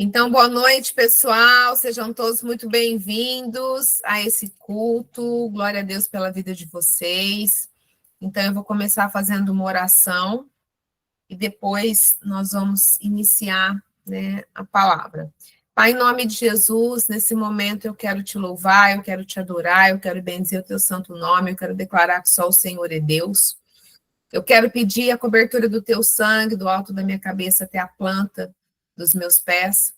Então, boa noite, pessoal. Sejam todos muito bem-vindos a esse culto. Glória a Deus pela vida de vocês. Então, eu vou começar fazendo uma oração e depois nós vamos iniciar, a palavra. Pai, em nome de Jesus, nesse momento eu quero te louvar, eu quero te adorar, eu quero bendizer o teu santo nome, eu quero declarar que só o Senhor é Deus. Eu quero pedir a cobertura do teu sangue, do alto da minha cabeça até a planta dos meus pés.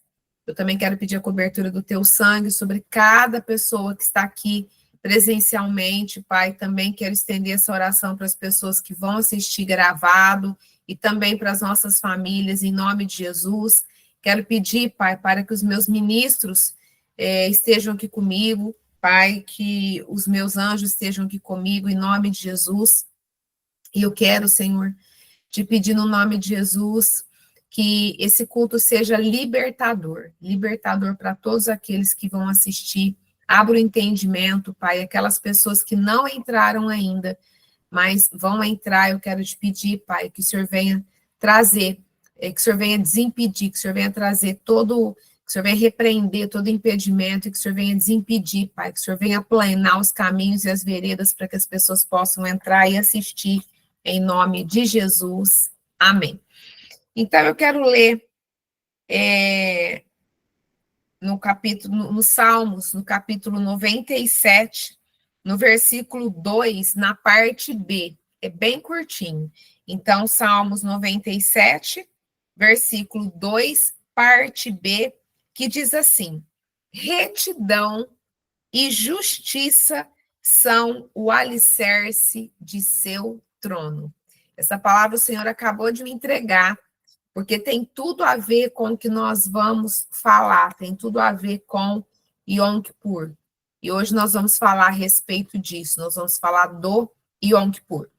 Eu também quero pedir a cobertura do teu sangue sobre cada pessoa que está aqui presencialmente, Pai. Também quero estender essa oração para as pessoas que vão assistir gravado e também para as nossas famílias, em nome de Jesus. Quero pedir, Pai, para que os meus ministros estejam aqui comigo, Pai, que os meus anjos estejam aqui comigo, em nome de Jesus. E eu quero, Senhor, te pedir no nome de Jesus que esse culto seja libertador para todos aqueles que vão assistir. Abra o entendimento, Pai, aquelas pessoas que não entraram ainda, mas vão entrar. Eu quero te pedir, Pai, que o Senhor venha trazer, que o Senhor venha desimpedir, que o Senhor venha trazer que o Senhor venha repreender todo impedimento, e que o Senhor venha desimpedir, Pai, que o Senhor venha aplanar os caminhos e as veredas para que as pessoas possam entrar e assistir, em nome de Jesus. Amém. Então, eu quero ler no Salmos, no capítulo 97, no versículo 2, na parte B. É bem curtinho. Então, Salmos 97, versículo 2, parte B, que diz assim: retidão e justiça são o alicerce de seu trono. Essa palavra o Senhor acabou de me entregar, porque tem tudo a ver com o que nós vamos falar, tem tudo a ver com Yom Kippur. E hoje nós vamos falar a respeito disso, nós vamos falar do Yom Kippur.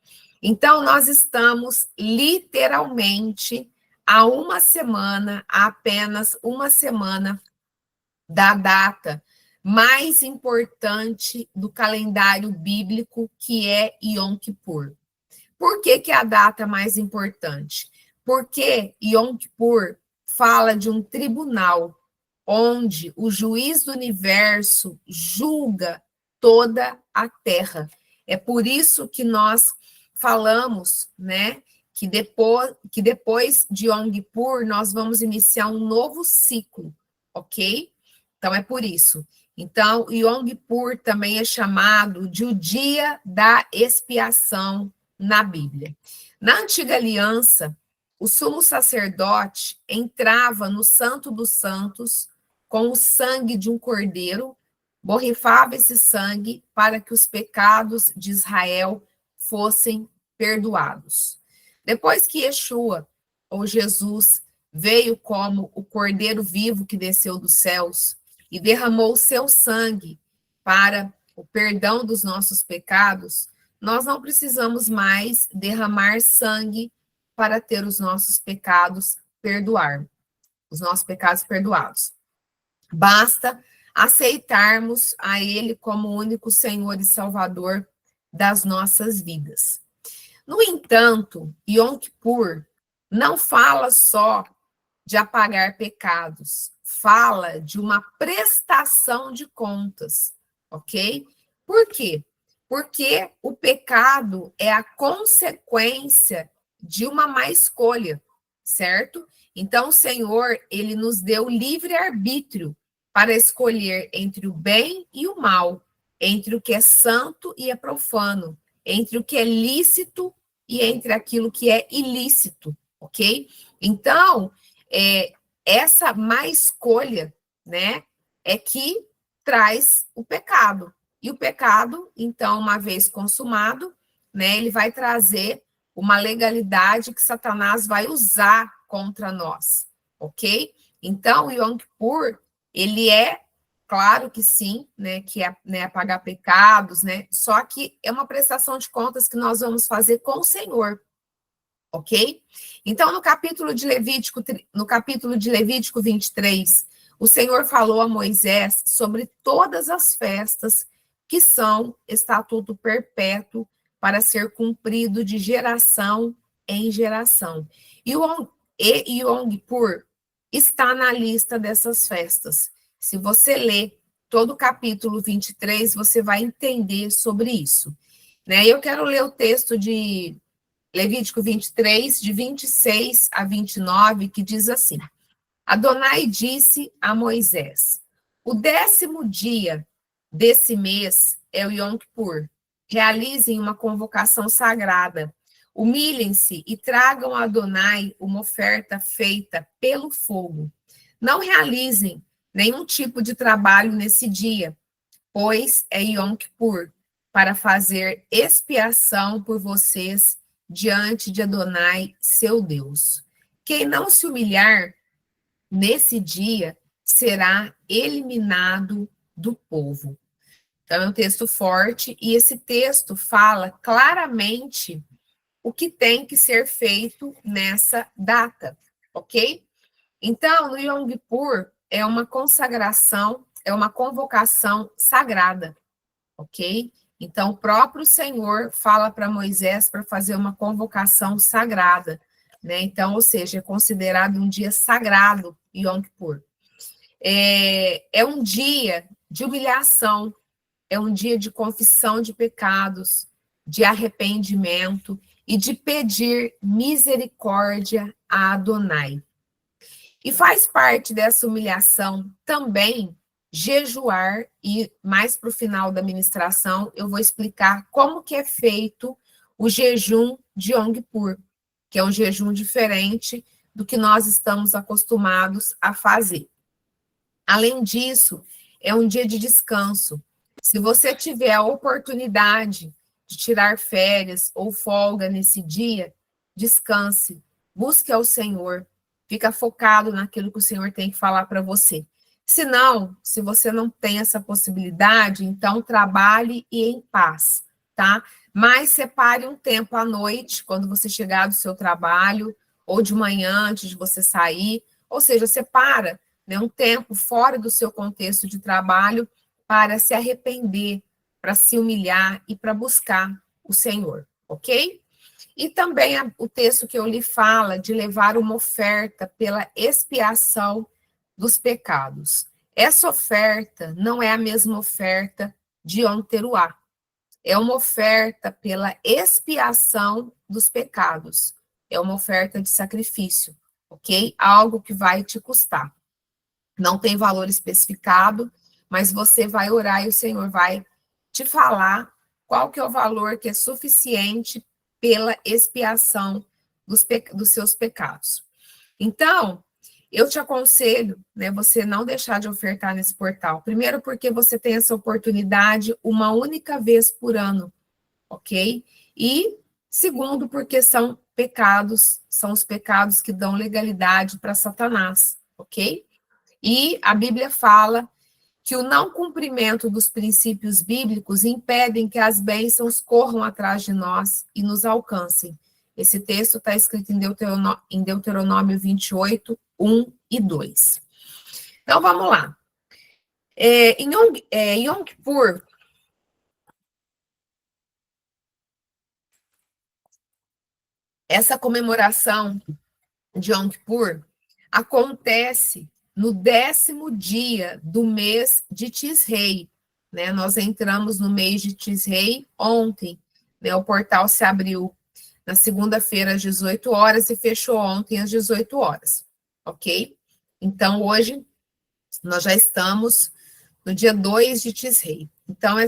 Então, nós estamos literalmente há uma semana, há apenas uma semana da data mais importante do calendário bíblico, que é Yom Kippur. Por que é a data mais importante? Porque Yom Kippur fala de um tribunal onde o juiz do universo julga toda a terra. É por isso que nós falamos, que depois de Yom Kippur nós vamos iniciar um novo ciclo, ok? Então é por isso. Então, Yom Kippur também é chamado de o dia da expiação na Bíblia. Na antiga aliança, o sumo sacerdote entrava no Santo dos Santos com o sangue de um cordeiro, borrifava esse sangue para que os pecados de Israel fossem perdoados. Depois que Yeshua, ou Jesus, veio como o cordeiro vivo que desceu dos céus e derramou o seu sangue para o perdão dos nossos pecados, nós não precisamos mais derramar sangue para ter os nossos pecados perdoados. Basta aceitarmos a Ele como o único Senhor e Salvador das nossas vidas. No entanto, Yom Kippur não fala só de apagar pecados, fala de uma prestação de contas, ok? Por quê? Porque o pecado é a consequência de uma má escolha, certo? Então, o Senhor, ele nos deu livre-arbítrio para escolher entre o bem e o mal, entre o que é santo e é profano, entre o que é lícito e entre aquilo que é ilícito, ok? Então, essa má escolha, é que traz o pecado. E o pecado, então, uma vez consumado, ele vai trazer uma legalidade que Satanás vai usar contra nós, ok? Então, o Yom Kippur, ele claro que sim, que é apagar pecados, só que é uma prestação de contas que nós vamos fazer com o Senhor, ok? Então, no capítulo de Levítico 23, o Senhor falou a Moisés sobre todas as festas que são estatuto perpétuo para ser cumprido de geração em geração. E o Yom Kippur está na lista dessas festas. Se você ler todo o capítulo 23, você vai entender sobre isso. Né? Eu quero ler o texto de Levítico 23, de 26 a 29, que diz assim: Adonai disse a Moisés: o 10º dia desse mês é o Yom Kippur. Realizem uma convocação sagrada. Humilhem-se e tragam a Adonai uma oferta feita pelo fogo. Não realizem nenhum tipo de trabalho nesse dia, pois é Yom Kippur, para fazer expiação por vocês diante de Adonai, seu Deus. Quem não se humilhar nesse dia será eliminado do povo. Então, é um texto forte, e esse texto fala claramente o que tem que ser feito nessa data, ok? Então, no Yom Kippur é uma consagração, é uma convocação sagrada, ok? Então, o próprio Senhor fala para Moisés para fazer uma convocação sagrada, né? Então, ou seja, é considerado um dia sagrado, Yom Kippur. É um dia de humilhação, é um dia de confissão de pecados, de arrependimento e de pedir misericórdia a Adonai. E faz parte dessa humilhação também jejuar, e mais para o final da ministração eu vou explicar como que é feito o jejum de Yom Kippur, que é um jejum diferente do que nós estamos acostumados a fazer. Além disso, é um dia de descanso. Se você tiver a oportunidade de tirar férias ou folga nesse dia, descanse, busque ao Senhor, fica focado naquilo que o Senhor tem que falar para você. Se não, se você não tem essa possibilidade, então trabalhe e em paz, tá? Mas separe um tempo à noite, quando você chegar do seu trabalho, ou de manhã, antes de você sair, ou seja, separa, né, um tempo fora do seu contexto de trabalho para se arrepender, para se humilhar e para buscar o Senhor, ok? E também o texto que eu lhe fala de levar uma oferta pela expiação dos pecados. Essa oferta não é a mesma oferta de Yom Teruá. É uma oferta pela expiação dos pecados. É uma oferta de sacrifício, ok? Algo que vai te custar. Não tem valor especificado, mas você vai orar e o Senhor vai te falar qual que é o valor que é suficiente pela expiação dos seus pecados. Então, eu te aconselho, né, você não deixar de ofertar nesse portal. Primeiro, porque você tem essa oportunidade uma única vez por ano, ok? E, segundo, porque são pecados, são os pecados que dão legalidade para Satanás, ok? E a Bíblia fala que o não cumprimento dos princípios bíblicos impedem que as bênçãos corram atrás de nós e nos alcancem. Esse texto está escrito em Deuteronômio 28, 1 e 2. Então, vamos lá. Em Yom Kippur, essa comemoração de Yom Kippur acontece no 10º dia do mês de Tisrei, né? Nós entramos no mês de Tisrei ontem, né? O portal se abriu na segunda-feira às 18 horas e fechou ontem às 18 horas, ok? Então, hoje, nós já estamos no dia 2 de Tisrei. Então,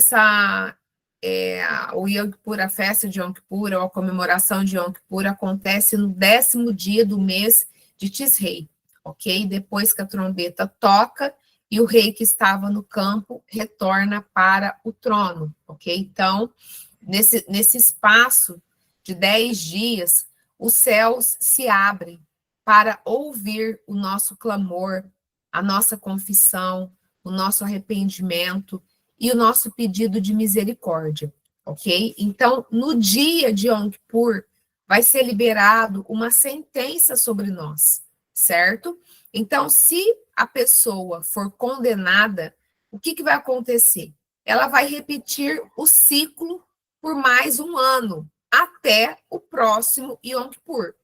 o Yom Kippur, a festa de Yom Kippur, ou a comemoração de Yom Kippur, acontece no 10º dia do mês de Tisrei, ok? Depois que a trombeta toca e o rei que estava no campo retorna para o trono, ok? Então, nesse espaço de 10 dias, os céus se abrem para ouvir o nosso clamor, a nossa confissão, o nosso arrependimento e o nosso pedido de misericórdia, ok? Então, no dia de Yom Kippur, vai ser liberado uma sentença sobre nós, certo? Então, se a pessoa for condenada, o que vai acontecer? Ela vai repetir o ciclo por mais um ano, até o próximo Yom Kippur.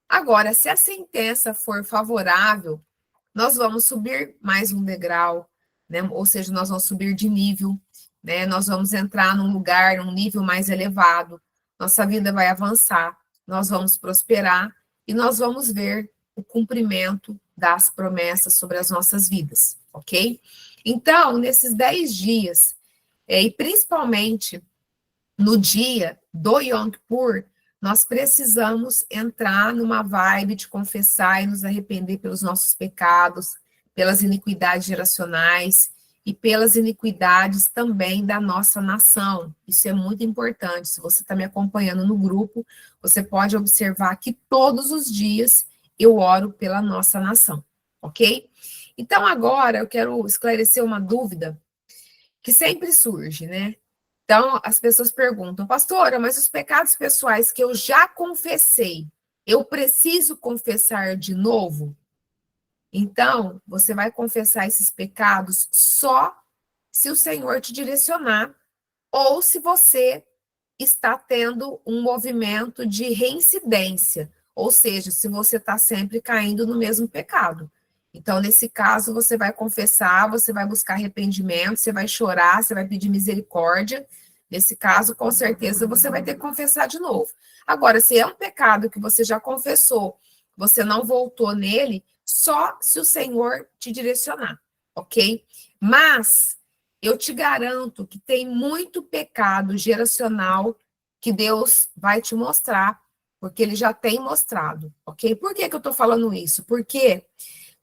Agora, se a sentença for favorável, nós vamos subir mais um degrau, né? Ou seja, nós vamos subir de nível, né? Nós vamos entrar num lugar, num nível mais elevado, nossa vida vai avançar, nós vamos prosperar e nós vamos ver o cumprimento das promessas sobre as nossas vidas, ok? Então, nesses 10 dias, e principalmente no dia do Yom Kippur, nós precisamos entrar numa vibe de confessar e nos arrepender pelos nossos pecados, pelas iniquidades geracionais e pelas iniquidades também da nossa nação. Isso é muito importante. Se você está me acompanhando no grupo, você pode observar que todos os dias eu oro pela nossa nação, ok? Então, agora eu quero esclarecer uma dúvida que sempre surge, né? Então, as pessoas perguntam, pastora, mas os pecados pessoais que eu já confessei, eu preciso confessar de novo? Então, você vai confessar esses pecados só se o Senhor te direcionar, ou se você está tendo um movimento de reincidência, ou seja, se você está sempre caindo no mesmo pecado. Então, nesse caso, você vai confessar, você vai buscar arrependimento, você vai chorar, você vai pedir misericórdia. Nesse caso, com certeza, você vai ter que confessar de novo. Agora, se é um pecado que você já confessou, você não voltou nele, só se o Senhor te direcionar, ok? Mas eu te garanto que tem muito pecado geracional que Deus vai te mostrar, porque Ele já tem mostrado, ok? Por que que eu estou falando isso? Porque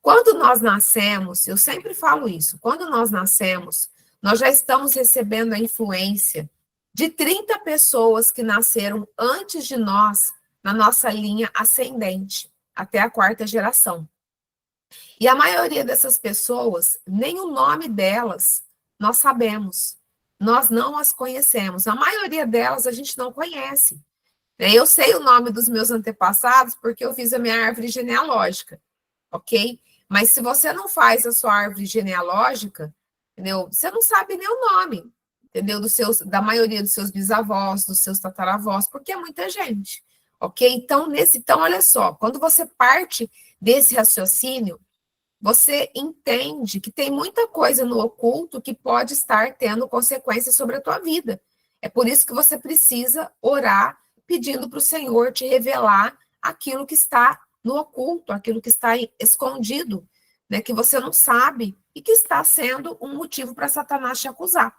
quando nós nascemos, eu sempre falo isso, quando nós nascemos, nós já estamos recebendo a influência de 30 pessoas que nasceram antes de nós, na nossa linha ascendente, até a quarta geração. E a maioria dessas pessoas, nem o nome delas nós sabemos. Nós não as conhecemos. A maioria delas a gente não conhece. Eu sei o nome dos meus antepassados porque eu fiz a minha árvore genealógica, ok? Mas se você não faz a sua árvore genealógica, entendeu? Você não sabe nem o nome, entendeu? Da maioria dos seus bisavós, dos seus tataravós, porque é muita gente, ok? Então, olha só, quando você parte desse raciocínio, você entende que tem muita coisa no oculto que pode estar tendo consequências sobre a tua vida. É por isso que você precisa orar, pedindo para o Senhor te revelar aquilo que está no oculto, aquilo que está escondido, né, que você não sabe e que está sendo um motivo para Satanás te acusar,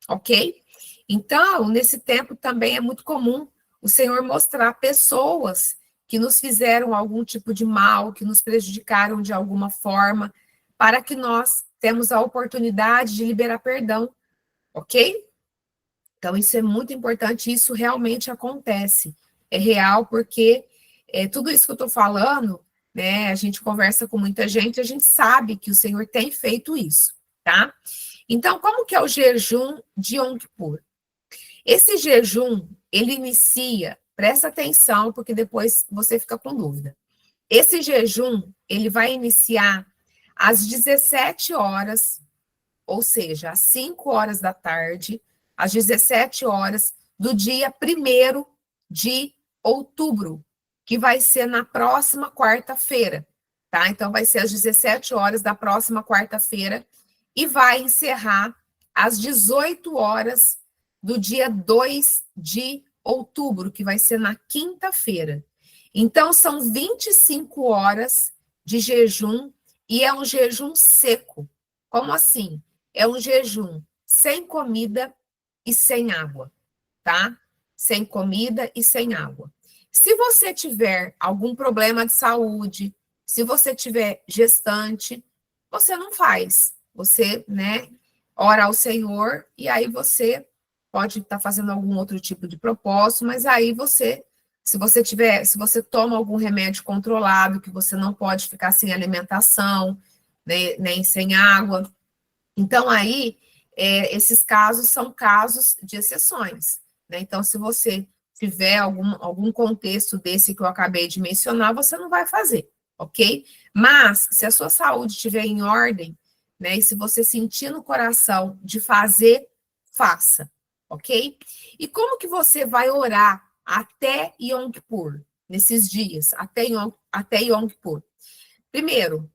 ok? Então, nesse tempo também é muito comum o Senhor mostrar pessoas que nos fizeram algum tipo de mal, que nos prejudicaram de alguma forma, para que nós temos a oportunidade de liberar perdão, ok? Então, isso é muito importante, isso realmente acontece. É real, porque tudo isso que eu estou falando, né, a gente conversa com muita gente, a gente sabe que o Senhor tem feito isso, tá? Então, como que é o jejum de Yom Kippur? Esse jejum, ele inicia, presta atenção, porque depois você fica com dúvida. Esse jejum, ele vai iniciar às 17 horas, ou seja, às 5 horas da tarde, às 17 horas do dia 1º de outubro, que vai ser na próxima quarta-feira, tá? Então, vai ser às 17 horas da próxima quarta-feira e vai encerrar às 18 horas do dia 2 de outubro, que vai ser na quinta-feira. Então, são 25 horas de jejum e é um jejum seco. Como assim? É um jejum sem comida e sem água, tá? Sem comida e sem água. Se você tiver algum problema de saúde, se você tiver gestante, você não faz. Você, né, ora ao Senhor e aí você pode estar fazendo algum outro tipo de propósito, mas aí você, se você toma algum remédio controlado, que você não pode ficar sem alimentação, né, nem sem água, então aí esses casos são casos de exceções, né? Então, se você tiver algum contexto desse que eu acabei de mencionar, você não vai fazer, ok? Mas, se a sua saúde estiver em ordem, né, e se você sentir no coração de fazer, faça, ok? E como que você vai orar até Yom Kippur, nesses dias, até Yom Kippur? Primeiro,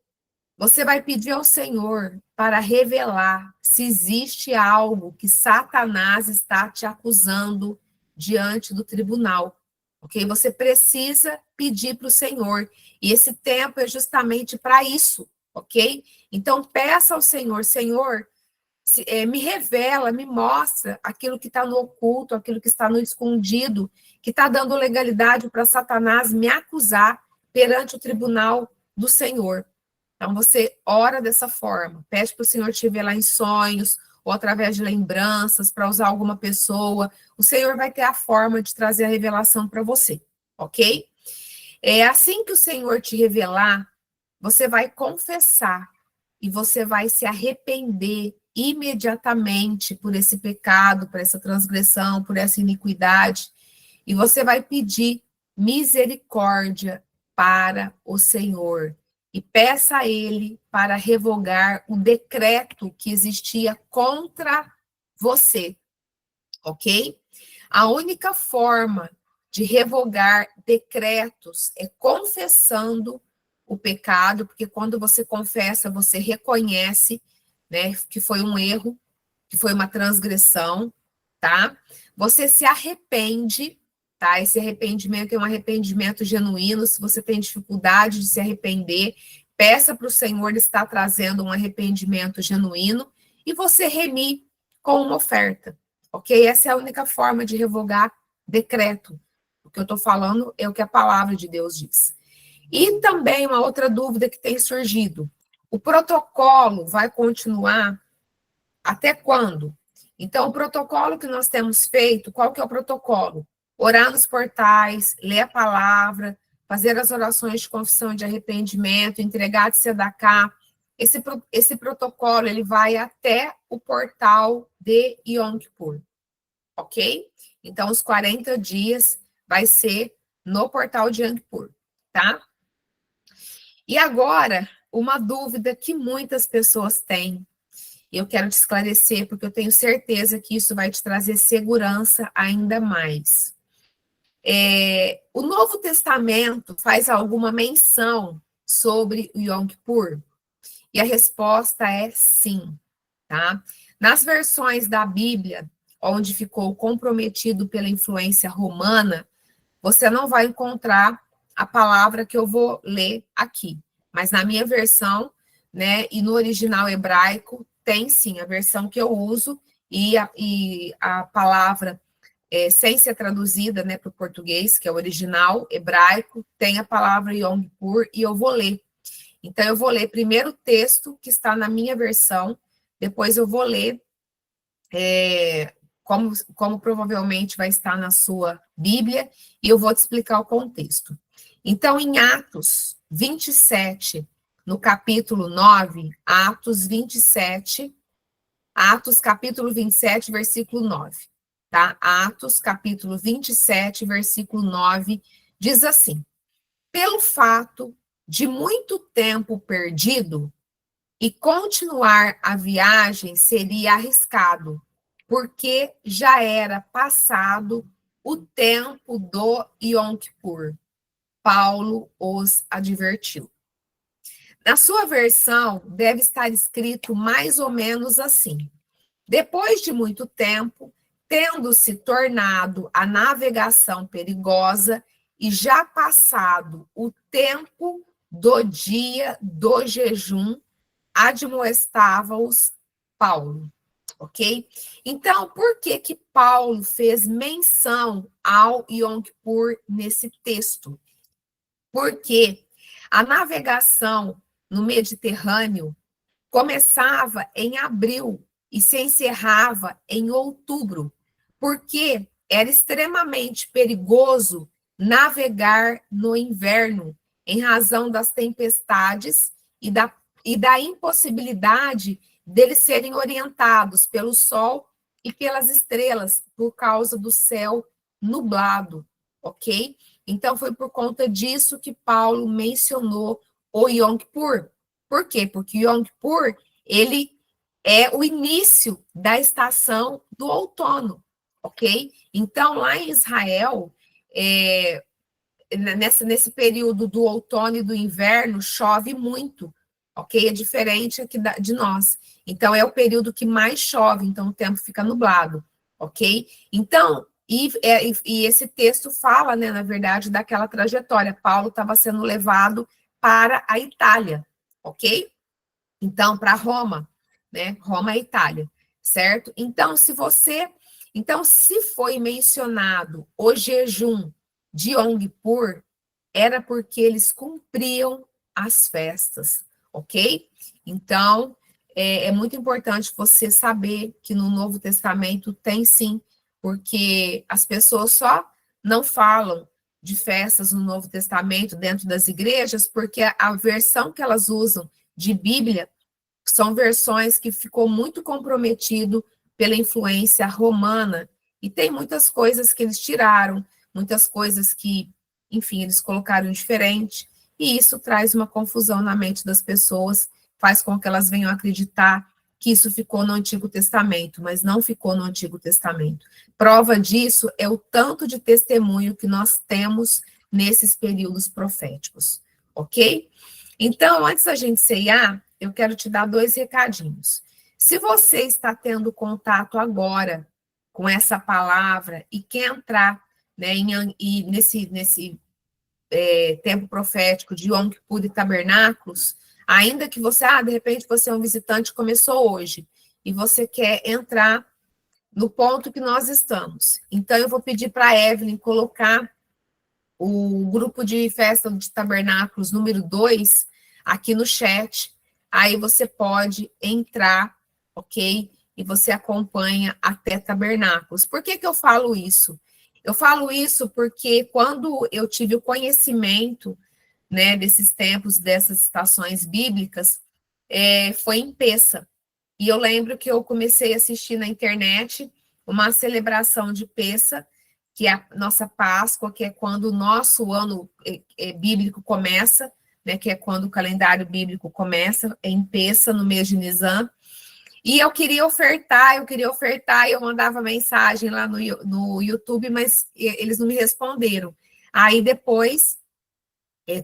Você vai pedir ao Senhor para revelar se existe algo que Satanás está te acusando diante do tribunal, ok? Você precisa pedir para o Senhor, e esse tempo é justamente para isso, ok? Então, peça ao Senhor, Senhor, me revela, me mostra aquilo que está no oculto, aquilo que está no escondido, que está dando legalidade para Satanás me acusar perante o tribunal do Senhor. Então, você ora dessa forma, pede para o Senhor te revelar em sonhos, ou através de lembranças, para usar alguma pessoa. O Senhor vai ter a forma de trazer a revelação para você, ok? É assim que o Senhor te revelar, você vai confessar e você vai se arrepender imediatamente por esse pecado, por essa transgressão, por essa iniquidade, e você vai pedir misericórdia para o Senhor. E peça a Ele para revogar o decreto que existia contra você, ok? A única forma de revogar decretos é confessando o pecado, porque quando você confessa, você reconhece, né, que foi um erro, que foi uma transgressão, tá? Você se arrepende, tá? Esse arrependimento é um arrependimento genuíno. Se você tem dificuldade de se arrepender, peça para o Senhor estar trazendo um arrependimento genuíno e você remir com uma oferta, ok? Essa é a única forma de revogar decreto. O que eu estou falando é o que a palavra de Deus diz. E também uma outra dúvida que tem surgido: o protocolo vai continuar até quando? Então, o protocolo que nós temos feito, qual que é o protocolo? Orar nos portais, ler a palavra, fazer as orações de confissão e de arrependimento, entregar de tzedakah. Esse protocolo, ele vai até o portal de Yom Kippur, ok? Então, os 40 dias vai ser no portal de Yom Kippur, tá? E agora, uma dúvida que muitas pessoas têm, e eu quero te esclarecer, porque eu tenho certeza que isso vai te trazer segurança ainda mais. O Novo Testamento faz alguma menção sobre o Yom Kippur? E a resposta é sim, tá? Nas versões da Bíblia, onde ficou comprometido pela influência romana, você não vai encontrar a palavra que eu vou ler aqui. Mas na minha versão, né, e no original hebraico, tem sim a versão que eu uso, e a palavra, sem ser traduzida, né, para o português, que é o original hebraico, tem a palavra Yom Kippur, e eu vou ler. Então, eu vou ler primeiro o texto que está na minha versão, depois eu vou ler como provavelmente vai estar na sua Bíblia, e eu vou te explicar o contexto. Então, em Atos 27, no capítulo 9, Atos capítulo 27, versículo 9, tá? Atos, capítulo 27, versículo 9, diz assim: pelo fato de muito tempo perdido, e continuar a viagem seria arriscado, porque já era passado o tempo do Yom Kippur. Paulo os advertiu. Na sua versão, deve estar escrito mais ou menos assim: depois de muito tempo, tendo se tornado a navegação perigosa e já passado o tempo do dia do jejum, admoestava-os Paulo, ok? Então, por que que Paulo fez menção ao Yom Kippur nesse texto? Porque a navegação no Mediterrâneo começava em abril e se encerrava em outubro, porque era extremamente perigoso navegar no inverno, em razão das tempestades e da impossibilidade deles serem orientados pelo sol e pelas estrelas, por causa do céu nublado, ok? Então, foi por conta disso que Paulo mencionou o Yom Kippur. Por quê? Porque o Yom Kippur, ele é o início da estação do outono, ok? Então, lá em Israel, nesse período do outono e do inverno, chove muito, ok? É diferente aqui de nós. Então, é o período que mais chove, então o tempo fica nublado, ok? Então, e esse texto fala, né, na verdade, daquela trajetória. Paulo estava sendo levado para a Itália, ok? Então, para Roma, né? Roma é Itália, certo? Então, se foi mencionado o jejum de Yom Kippur, era porque eles cumpriam as festas, ok? Então, é muito importante você saber que no Novo Testamento tem sim, porque as pessoas só não falam de festas no Novo Testamento dentro das igrejas, porque a versão que elas usam de Bíblia são versões que ficou muito comprometido pela influência romana, e tem muitas coisas que eles tiraram, muitas coisas que, enfim, eles colocaram diferente, e isso traz uma confusão na mente das pessoas, faz com que elas venham acreditar que isso ficou no Antigo Testamento, mas não ficou no Antigo Testamento. Prova disso é o tanto de testemunho que nós temos nesses períodos proféticos, ok? Então, antes da gente ceiar, eu quero te dar 2 recadinhos. Se você está tendo contato agora com essa palavra e quer entrar, né, nesse tempo profético de Yom Kippur e Tabernáculos, ainda que você, de repente você é um visitante, começou hoje, e você quer entrar no ponto que nós estamos. Então, eu vou pedir para a Evelyn colocar o grupo de festa de tabernáculos número 2 aqui no chat. Aí você pode entrar, ok? E você acompanha até tabernáculos. Por que eu falo isso? Eu falo isso porque quando eu tive o conhecimento, né, desses tempos, dessas estações bíblicas, foi em Peça. E eu lembro que eu comecei a assistir na internet uma celebração de Peça, que é a nossa Páscoa, que é quando o nosso ano bíblico começa, né, que é quando o calendário bíblico começa, em Peça, no mês de Nisan. E eu queria ofertar, e eu mandava mensagem lá no YouTube, mas eles não me responderam. Aí depois,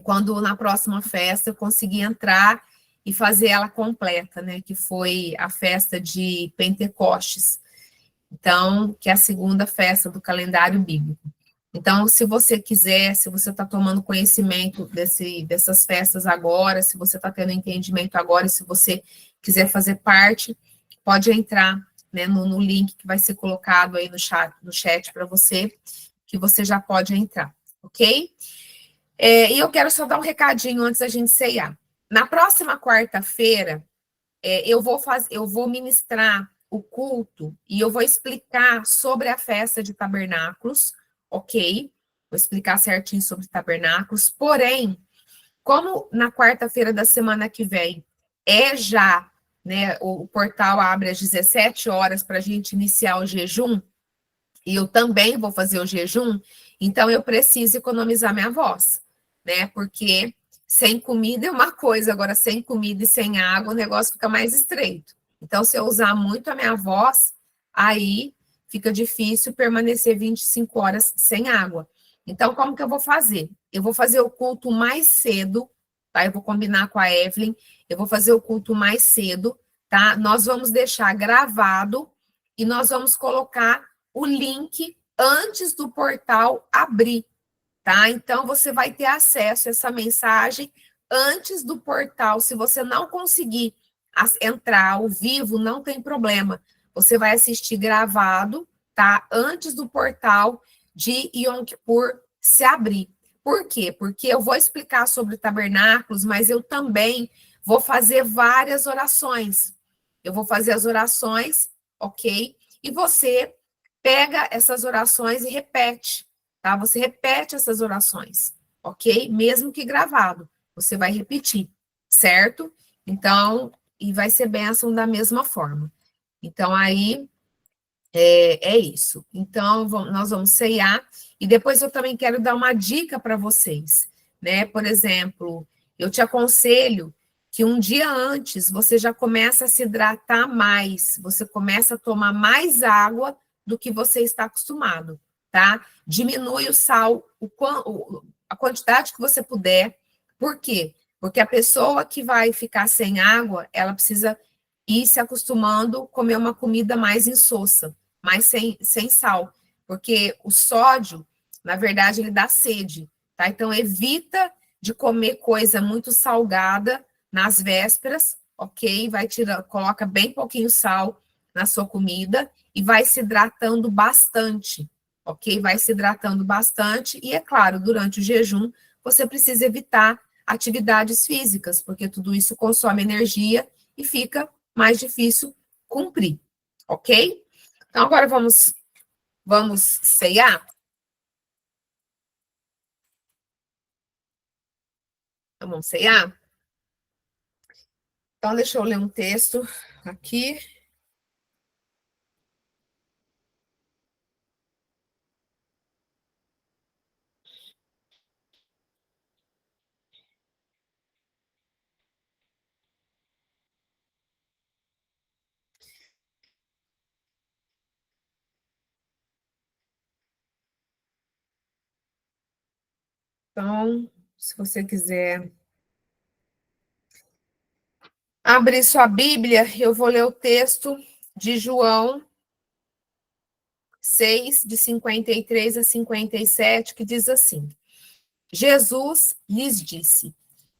quando na próxima festa eu consegui entrar e fazer ela completa, né, que foi a festa de Pentecostes. Então, que é a segunda festa do calendário bíblico. Então, se você quiser, se você está tomando conhecimento dessas festas agora, se você está tendo entendimento agora, se você quiser fazer parte, pode entrar, né, no link que vai ser colocado aí no chat para você, que você já pode entrar, ok? E eu quero só dar um recadinho antes da gente ceiar. Na próxima quarta-feira, eu vou ministrar o culto e eu vou explicar sobre a festa de tabernáculos, ok? Vou explicar certinho sobre tabernáculos, porém, como na quarta-feira da semana que vem já, né, o portal abre às 17 horas para a gente iniciar o jejum, e eu também vou fazer o jejum, então eu preciso economizar minha voz, né, porque sem comida é uma coisa, agora sem comida e sem água o negócio fica mais estreito. Então, se eu usar muito a minha voz, aí fica difícil permanecer 25 horas sem água. Então, como que eu vou fazer? Eu vou fazer o culto mais cedo, tá? Eu vou combinar com a Evelyn, eu vou fazer o culto mais cedo, tá? Nós vamos deixar gravado e nós vamos colocar o link antes do portal abrir, tá? Então, você vai ter acesso a essa mensagem antes do portal. Se você não conseguir entrar ao vivo, não tem problema. Você vai assistir gravado, tá? Antes do portal de Yom Kippur se abrir. Por quê? Porque eu vou explicar sobre tabernáculos, mas eu também vou fazer várias orações. Eu vou fazer as orações, ok? E você pega essas orações e repete, tá? Você repete essas orações, ok? Mesmo que gravado, você vai repetir, certo? Então, e vai ser bênção da mesma forma. Então, aí, é isso. Então, nós vamos ceiar, e depois eu também quero dar uma dica para vocês, né? Por exemplo, eu te aconselho que um dia antes você já começa a se hidratar mais, você começa a tomar mais água do que você está acostumado, tá? Diminui o sal, a quantidade que você puder. Por quê? Porque a pessoa que vai ficar sem água, ela precisa ir se acostumando a comer uma comida mais insossa, mais sem sal. Porque o sódio, na verdade, ele dá sede, tá? Então, evita de comer coisa muito salgada nas vésperas, ok? Vai tirar, coloca bem pouquinho sal na sua comida e vai se hidratando bastante, ok? Vai se hidratando bastante e, é claro, durante o jejum, você precisa evitar atividades físicas, porque tudo isso consome energia e fica mais difícil cumprir, ok? Então, agora vamos ceiar? Então, vamos ceiar? Então, deixa eu ler um texto aqui. Então, se você quiser abrir sua Bíblia, eu vou ler o texto de João 6, de 53 a 57, que diz assim: Jesus lhes disse: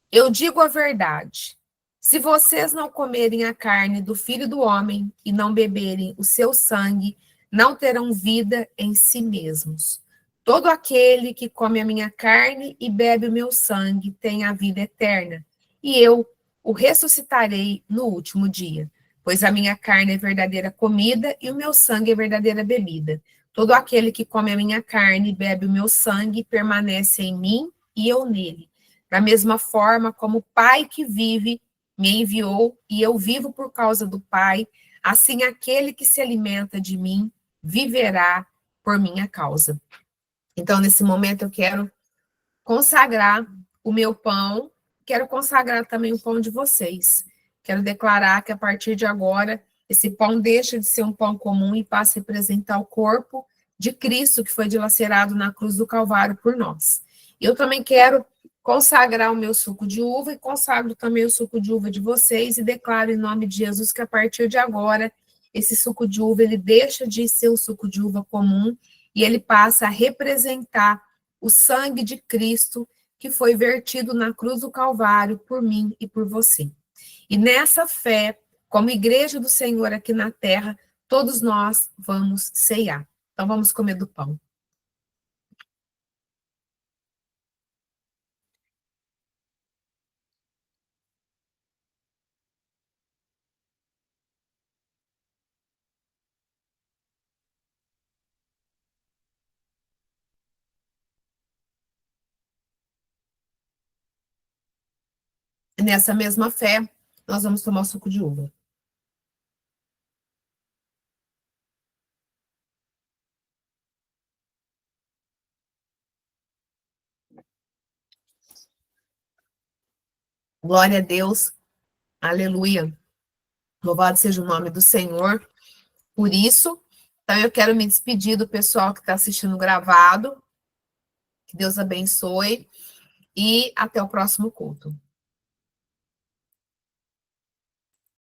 Eu digo a verdade. Se vocês não comerem a carne do Filho do Homem e não beberem o seu sangue, não terão vida em si mesmos. Todo aquele que come a minha carne e bebe o meu sangue tem a vida eterna, e eu o ressuscitarei no último dia. Pois a minha carne é verdadeira comida e o meu sangue é verdadeira bebida. Todo aquele que come a minha carne e bebe o meu sangue permanece em mim e eu nele. Da mesma forma como o Pai que vive me enviou e eu vivo por causa do Pai, assim aquele que se alimenta de mim viverá por minha causa. Então, nesse momento, eu quero consagrar o meu pão, quero consagrar também o pão de vocês. Quero declarar que a partir de agora, esse pão deixa de ser um pão comum e passa a representar o corpo de Cristo que foi dilacerado na cruz do Calvário por nós. Eu também quero consagrar o meu suco de uva e consagro também o suco de uva de vocês e declaro em nome de Jesus que a partir de agora esse suco de uva ele deixa de ser o suco de uva comum e ele passa a representar o sangue de Cristo que foi vertido na cruz do Calvário por mim e por você. E nessa fé, como igreja do Senhor aqui na terra, todos nós vamos ceiar. Então vamos comer do pão. E nessa mesma fé, nós vamos tomar o suco de uva. Glória a Deus, aleluia. Louvado seja o nome do Senhor. Por isso, então eu quero me despedir do pessoal que está assistindo gravado. Que Deus abençoe e até o próximo culto.